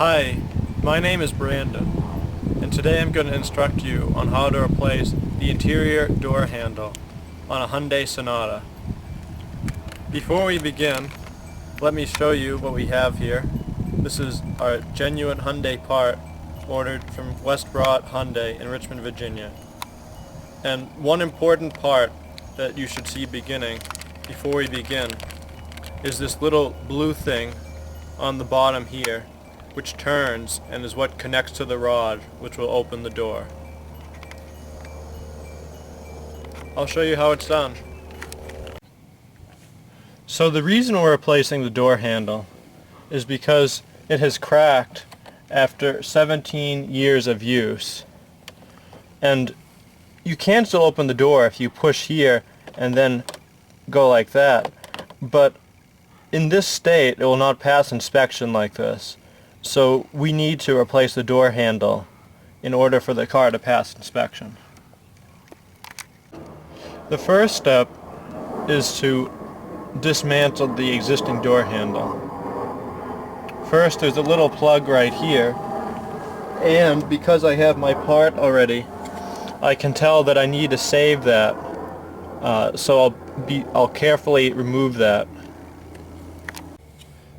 Hi, my name is Brandon, and today I'm going to instruct you on how to replace the interior door handle on a Hyundai Sonata. Before we begin, let me show you what we have here. This is our genuine Hyundai part ordered from West Broad Hyundai in Richmond, Virginia. And one important part that you should see before we begin is this little blue thing on the bottom here, which turns and is what connects to the rod, which will open the door. I'll show you how it's done. So the reason we're replacing the door handle is because it has cracked after 17 years of use. And you can still open the door if you push here and then go like that, but in this state it will not pass inspection like this. So we need to replace the door handle in order for the car to pass inspection. The first step is to dismantle the existing door handle. First, there's a little plug right here, and because I have my part already, I can tell that I need to save that, so I'll carefully remove that.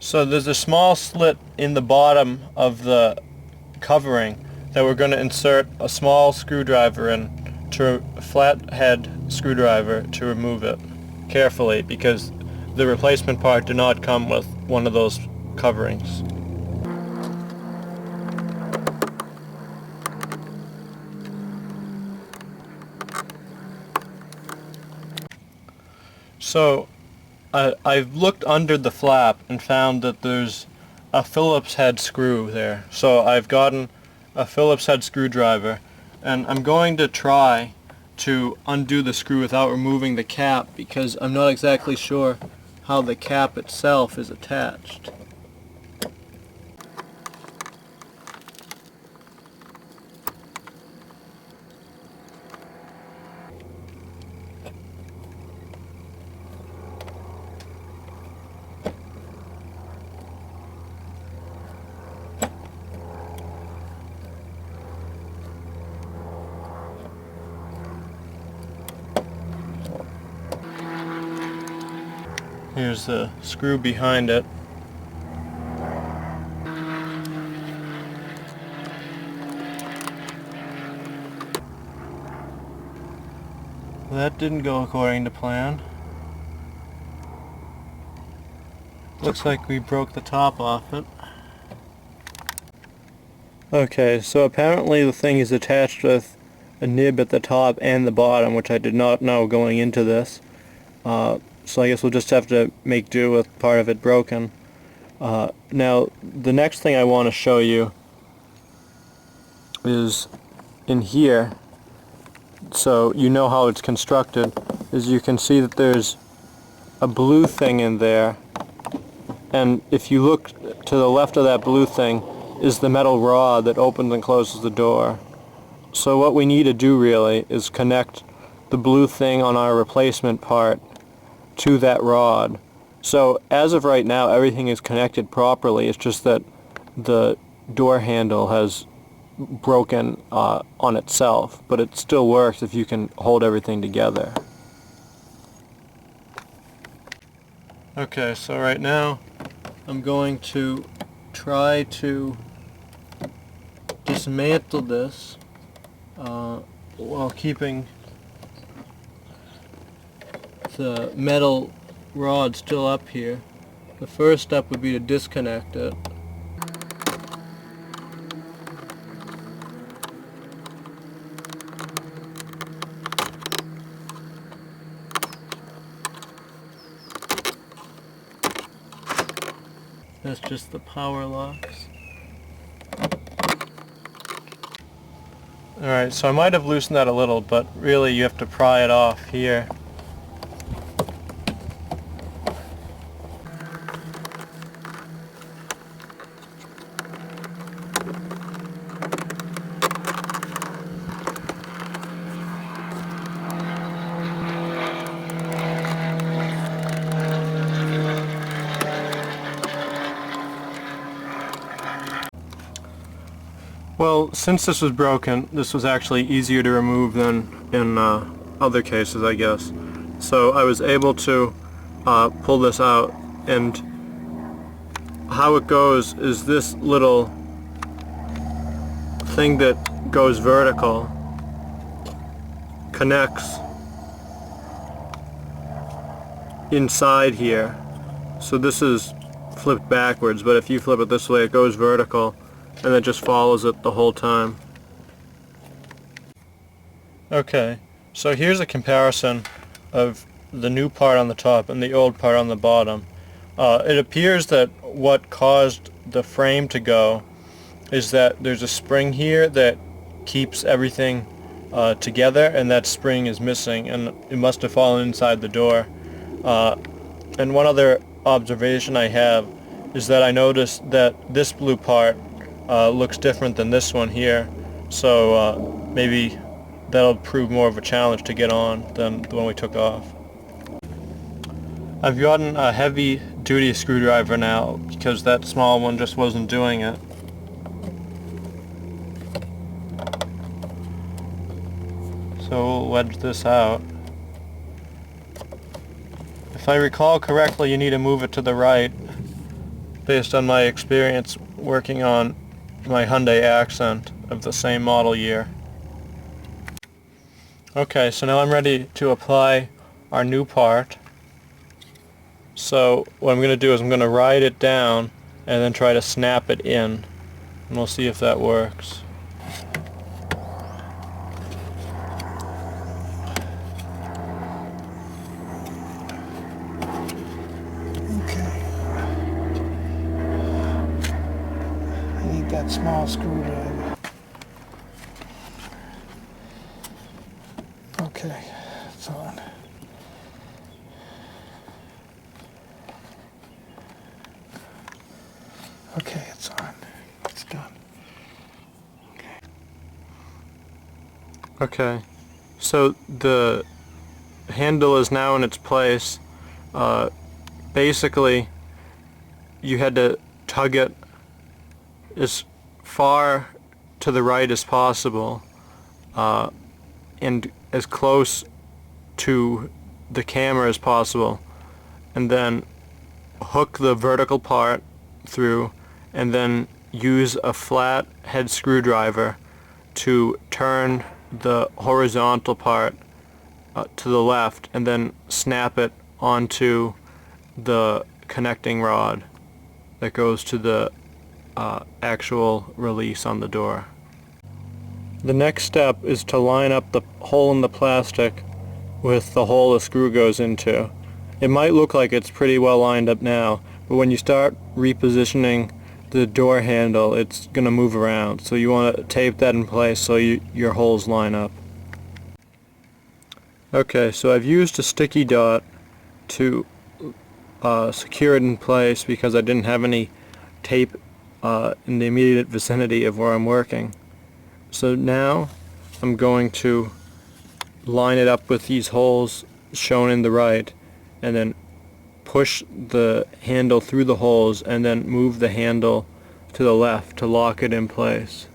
So there's a small slit in the bottom of the covering that we're going to insert a small screwdriver in, a flathead screwdriver, to remove it carefully, because the replacement part did not come with one of those coverings. So I've looked under the flap and found that there's a Phillips head screw there. So I've gotten a Phillips head screwdriver, and I'm going to try to undo the screw without removing the cap, because I'm not exactly sure how the cap itself is attached. Here's the screw behind it. That didn't go according to plan. Looks like we broke the top off it. Okay, so apparently the thing is attached with a nib at the top and the bottom, which I did not know going into this. So I guess we'll just have to make do with part of it broken. Now, the next thing I want to show you is in here, so you know how it's constructed, is you can see that there's a blue thing in there, and if you look to the left of that blue thing is the metal rod that opens and closes the door. So what we need to do really is connect the blue thing on our replacement part to that rod. So as of right now, everything is connected properly. It's just that the door handle has broken on itself, but it still works if you can hold everything together. Okay, so right now I'm going to try to dismantle this while keeping the metal rod still up here. The first step would be to disconnect it. That's just the power locks. Alright, so I might have loosened that a little, but really you have to pry it off here. Well, since this was broken, this was actually easier to remove than in other cases, I guess. So I was able to pull this out, and how it goes is this little thing that goes vertical connects inside here. So this is flipped backwards, but if you flip it this way, it goes vertical, and it just follows it the whole time. Okay, so here's a comparison of the new part on the top and the old part on the bottom. It appears that what caused the frame to go is that there's a spring here that keeps everything together, and that spring is missing, and it must have fallen inside the door. And one other observation I have is that I noticed that this blue part looks different than this one here, so maybe that'll prove more of a challenge to get on than the one we took off. I've gotten a heavy-duty screwdriver now because that small one just wasn't doing it. So we'll wedge this out. If I recall correctly, you need to move it to the right, based on my experience working on my Hyundai Accent of the same model year. Okay, so now I'm ready to apply our new part. So what I'm going to do is I'm going to ride it down and then try to snap it in, and we'll see if that works. Okay. I need that small screwdriver. Okay, it's on. Okay, it's on. It's done. Okay, so the handle is now in its place. Basically, you had to tug it as far to the right as possible, and as close to the camera as possible, and then hook the vertical part through, and then use a flat head screwdriver to turn the horizontal part to the left, and then snap it onto the connecting rod that goes to the actual release on the door. The next step is to line up the hole in the plastic with the hole the screw goes into. It might look like it's pretty well lined up now, but when you start repositioning the door handle, it's going to move around. So you want to tape that in place so your holes line up. Okay, so I've used a sticky dot to secure it in place because I didn't have any tape in the immediate vicinity of where I'm working. So now I'm going to line it up with these holes shown in the right, and then push the handle through the holes, and then move the handle to the left to lock it in place.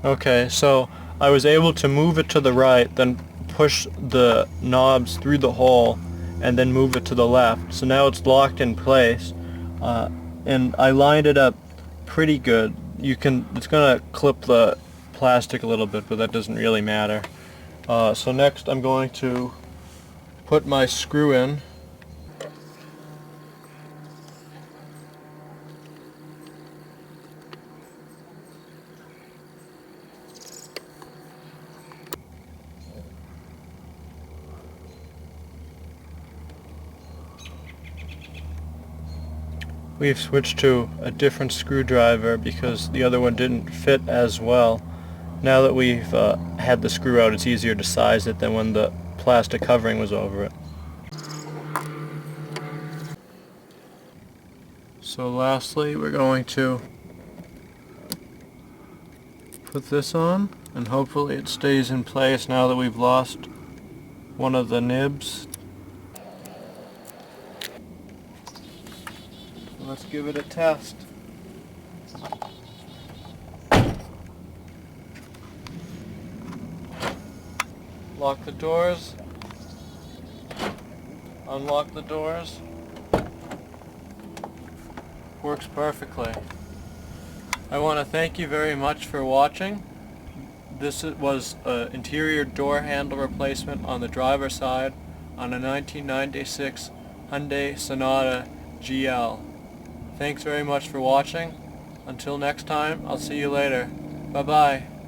Okay, so I was able to move it to the right, then push the knobs through the hole, and then move it to the left. So now it's locked in place, and I lined it up pretty good. It's gonna clip the plastic a little bit, but that doesn't really matter. So next I'm going to put my screw in. We've switched to a different screwdriver because the other one didn't fit as well. Now that we've had the screw out, it's easier to size it than when the plastic covering was over it. So lastly, we're going to put this on, and hopefully it stays in place now that we've lost one of the nibs. Let's give it a test. Lock the doors. Unlock the doors. Works perfectly. I want to thank you very much for watching. This was an interior door handle replacement on the driver's side on a 1996 Hyundai Sonata GL. Thanks very much for watching. Until next time, I'll see you later. Bye-bye.